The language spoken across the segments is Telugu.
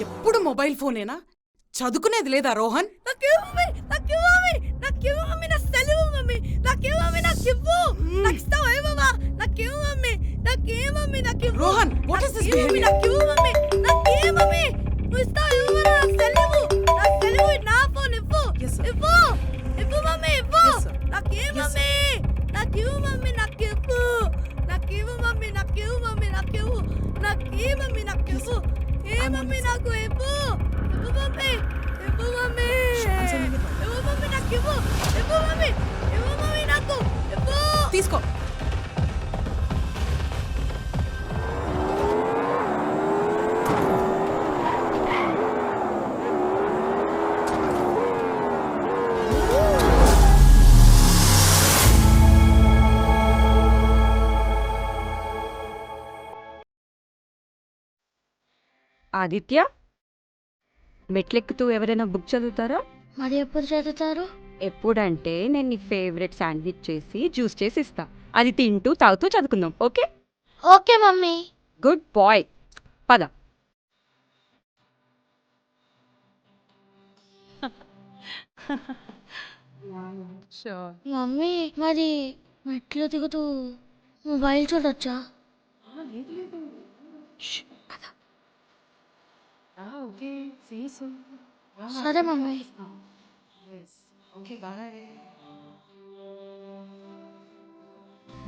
ఎప్పుడు మొబైల్ ఫోనేనా? చదువుకునేది లేదా Rohan? Rohan, what is this behaviour? తీసుకో. ఆదిత్య, మెట్లెక్కుతూ ఎవరైనా బుక్ చదువుతారా? మరి ఎప్పుడు చదువుతారు? ఎప్పుడంటే నేను నీ ఫేవరెట్ శాండ్విచ్ చేసి జ్యూస్ చేసి ఇస్తా. అది తింటూ తాగుతూ చదువుకుందాం. Okay? Okay mummy. Good boy. పద. మమ్మీ మరి మెట్లు దిగుతూ మొబైల్ చూడొచ్చా? సరే మమ్మీ.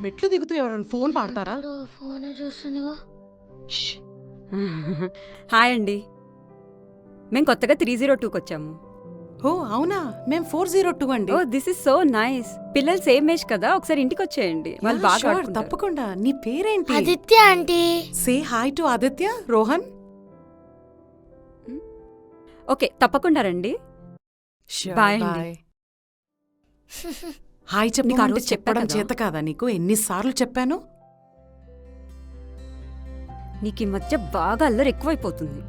మెట్లు దిగుతూ ఎవరైనా ఫోన్ పాడతారా? ఫోన్ చూస్తుందిగా. హాయ్ అండి, మేము కొత్తగా 302కి వచ్చాము. ఓ అవునా, మేం 402 అండి. Oh this is so nice. పిల్లలు సేమ్ ఏజ్ కదా, ఒకసారి ఇంటికి వచ్చేయండి, వాళ్ళు Yeah, బాగా sure, ఆడుకుంటారు. తప్పకుండా. నీ పేరేంటి? Aditya aunty. Say hi to Aditya. Rohan. Okay, తప్పకుండా రండి. Bye అండి. హాయ్ నీకు ఆ చెప్పమంటే రోజు చెప్పా చెప్పడం కదా. చేత కాదా నీకు? ఎన్నిసార్లు చెప్పాను? నీకు ఈ మధ్య బాగా అల్లరి ఎక్కువైపోతుంది.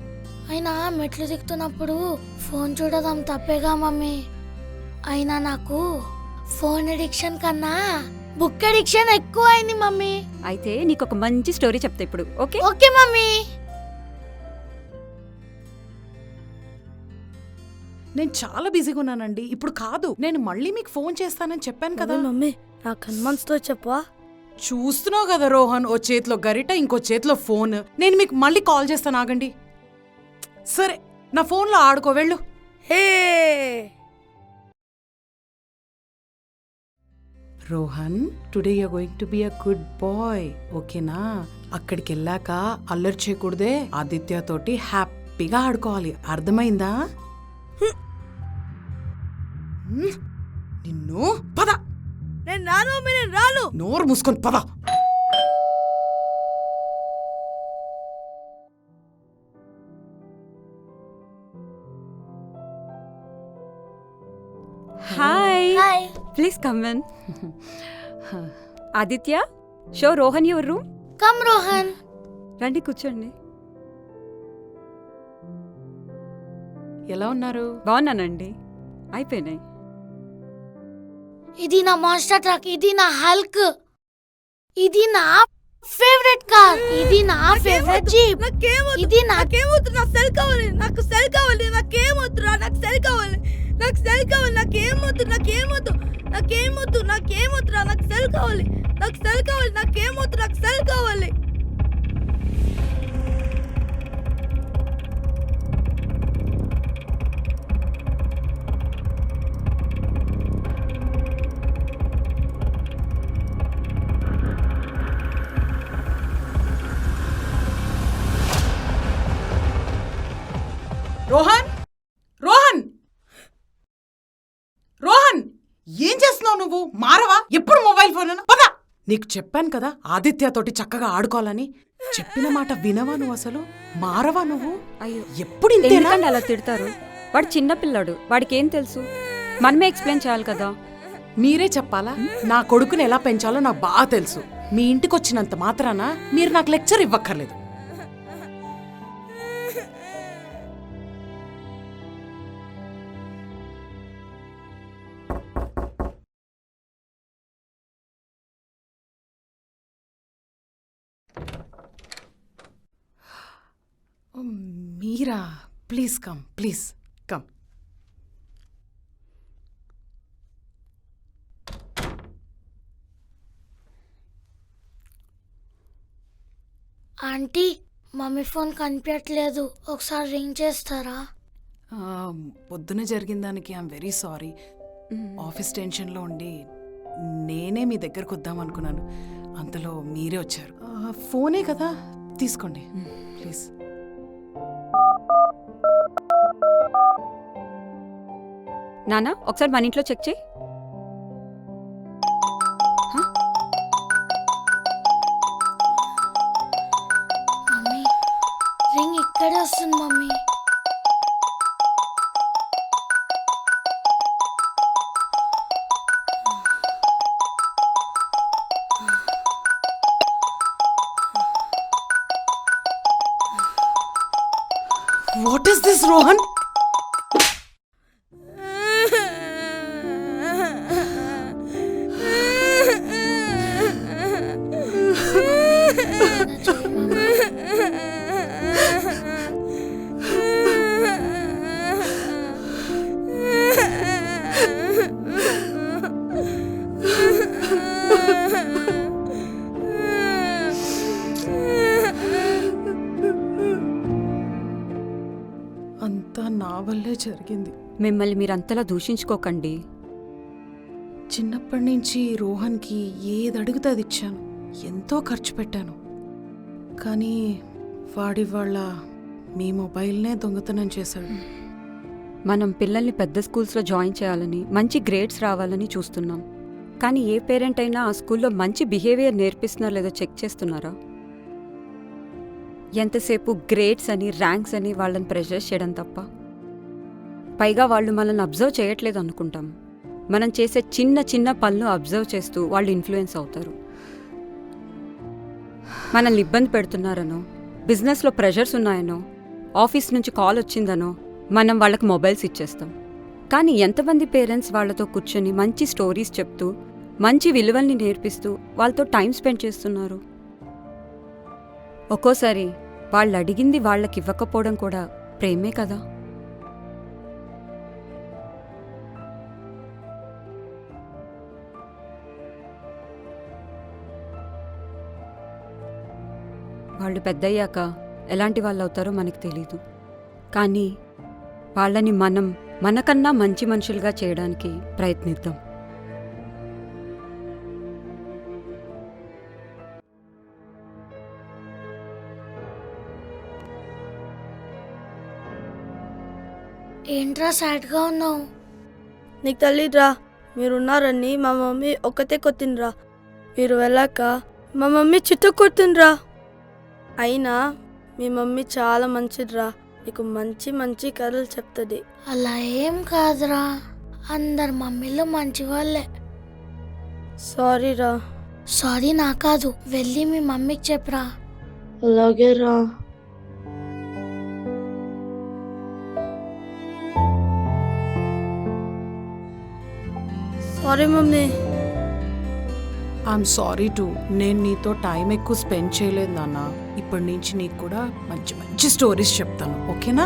అయినా మెట్లు దిగుతున్నప్పుడు ఫోన్ చూడడం తప్పేగా మమ్మీ. అయినా నాకు ఫోన్ అడిక్షన్ కన్నా బుక్ అడిక్షన్ ఎక్కువ అయింది మమ్మీ. అయితే నీకు ఒక మంచి స్టోరీ చెప్తా ఇప్పుడు. ఓకే? Okay mummy. నేను చాలా బిజీగా ఉన్నానండి, ఇప్పుడు కాదు. నేను మళ్ళీ మీకు ఫోన్ చేస్తానని చెప్పాను కదా. మమ్మీ నా కన్మన్స్తో చెప్పవా? చూస్తున్నావు కదా రోహన్, ఓ చేతిలో గరిట ఇంకో చేతిలో ఫోన్. నేను మీకు మళ్ళీ కాల్ చేస్తాను, ఆగండి. సరే, నా ఫోన్లో ఆడుకో, వెళ్ళు. Hey Rohan, today you're going to be a good boy, ఓకేనా? అక్కడికి వెళ్ళాక అల్లరి చేయకూడదే. ఆదిత్య తోటి హ్యాపీగా ఆడుకోవాలి, అర్థమైందా? నిన్ను పద. నేను రాను మమ్మీ, నేను రాను. నోరు మూసుకొని పద. Hi, hi. Please come in. Aditya, show Rohan your room. Come Rohan. రండి, కూర్చోండి. ఎలా ఉన్నారు? బాగున్నానండి. అయిపోయినాయి. ఇది నా మాన్స్టర్ ట్రక్, ఇది నా హల్క్, ఇది నా ఫేవరెట్ కార్, ఇది నా ఫేవరెట్ జీప్. ఇది నాకేమొద్దు, నాకు సెల్ కావాలి, నాకు సెల్ కావాలి, నాకేమొద్దు, నాకు సెల్ కావాలి, నాకు సెల్ కావాలి, నాకేమొద్దు, నాకేమొద్దు, నాకేమొద్దు, నాకేమొద్దు, నాకు సెల్ కావాలి, నాకు సెల్ కావాలి, నాకేమొద్దు, నాకు సెల్ కావాలి. రోహన్, రోహన్, రోహన్, ఏం చేస్తున్నావు నువ్వు? మారవా? ఎప్పుడు మొబైల్ ఫోన్? పద. నీకు చెప్పాను కదా ఆదిత్య తోటి చక్కగా ఆడుకోవాలని. చెప్పిన మాట వినవా నువ్వు? అసలు మారవా నువ్వు? అయ్యో, ఎప్పుడు ఇంతేనా? ఎందుకంటే అలా తిడతారు? వాడు చిన్న పిల్లాడు, వాడికి ఏం తెలుసు? మనమే ఎక్స్ప్లెయిన్ చేయాలి కదా. మీరే చెప్పాలా? నా కొడుకుని ఎలా పెంచాలో నాకు బాగా తెలుసు. మీ ఇంటికి వచ్చినంత మాత్రాన మీరు నాకు లెక్చర్ ఇవ్వక్కర్లేదు. మీరా? Please come, please come. Aunty mummy phone కనిపించట్లేదు, ఒకసారి రింగ్ చేస్తారా? పొద్దున జరిగిన దానికి ఐఎమ్ వెరీ సారీ. ఆఫీస్ టెన్షన్లో ఉండి నేనే మీ దగ్గరకు వద్దాం అనుకున్నాను, అంతలో మీరే వచ్చారు. ఫోనే కదా, తీసుకోండి ప్లీజ్. నానా ఒకసారి మన ఇంట్లో చెక్ చేయి. మమ్మీ రింగ్ ఇక్కడే వస్తుంది mummy. What is this Rohan? అంతా నా వల్లే జరిగింది. మిమ్మల్ని మీరంతలా దూషించుకోకండి. చిన్నప్పటి నుంచి రోహన్కి ఏది అడిగితే అది ఇచ్చాను, ఎంతో ఖర్చు పెట్టాను. కానీ వాడి వాళ్ళ మీ మొబైల్నే దొంగతనం చేశాడు. మనం పిల్లల్ని పెద్ద స్కూల్స్లో జాయిన్ చేయాలని, మంచి గ్రేడ్స్ రావాలని చూస్తున్నాం. కానీ ఏ పేరెంట్ అయినా ఆ స్కూల్లో మంచి బిహేవియర్ నేర్పిస్తున్నారో లేదో చెక్ చేస్తున్నారా? ఎంతసేపు గ్రేడ్స్ అని, ర్యాంక్స్ అని వాళ్ళని ప్రెషర్ చేయడం తప్ప. పైగా వాళ్ళు మనల్ని అబ్జర్వ్ చేయట్లేదు అనుకుంటాం. మనం చేసే చిన్న చిన్న పనులు అబ్జర్వ్ చేస్తూ వాళ్ళు ఇన్ఫ్లుయెన్స్ అవుతారు. మనల్ని ఇబ్బంది పెడుతున్నారనో, బిజినెస్లో ప్రెషర్స్ ఉన్నాయనో, ఆఫీస్ నుంచి కాల్ వచ్చిందనో మనం వాళ్ళకి మొబైల్స్ ఇచ్చేస్తాం. కానీ ఎంతమంది పేరెంట్స్ వాళ్ళతో కూర్చొని మంచి స్టోరీస్ చెప్తూ, మంచి విలువల్ని నేర్పిస్తూ వాళ్ళతో టైం స్పెండ్ చేస్తున్నారు? ఒక్కోసారి వాళ్ళు అడిగింది వాళ్ళకి ఇవ్వకపోవడం కూడా ప్రేమే కదా. వాళ్ళు పెద్దయ్యాక ఎలాంటి వాళ్ళు అవుతారో మనకు తెలీదు. కానీ వాళ్ళని మనం మనకన్నా మంచి మనుషులుగా చేయడానికి ప్రయత్నిద్దాం. ఏంట్రా సాడ్గా ఉన్నావు? నీకు తెలీదురా, మీరున్నారని మా మమ్మీ ఒక్కతే కొట్టిండ్రా. మీరు వెళ్ళాక మా మమ్మీ చుట్టూ కొట్టిండ్రా. అయినా మీ మమ్మీ చాలా మంచిదిరా, నీకు మంచి మంచి కథలు చెప్తుంది. అలా ఏం కాదురా, అందరు మమ్మీలు మంచి వాళ్ళే. సారీరా. సారీ నా కాదు, వెళ్ళి మీ మమ్మీకి చెప్పరా. అలాగే రా. Sorry mummy. I'm sorry to. నేను నీతో టైం ఎక్కువ స్పెండ్ చేయలేదు నాన్న. ఇప్పటి నుంచి నీకు కూడా మంచి మంచి స్టోరీస్ చెప్తాను, ఓకేనా?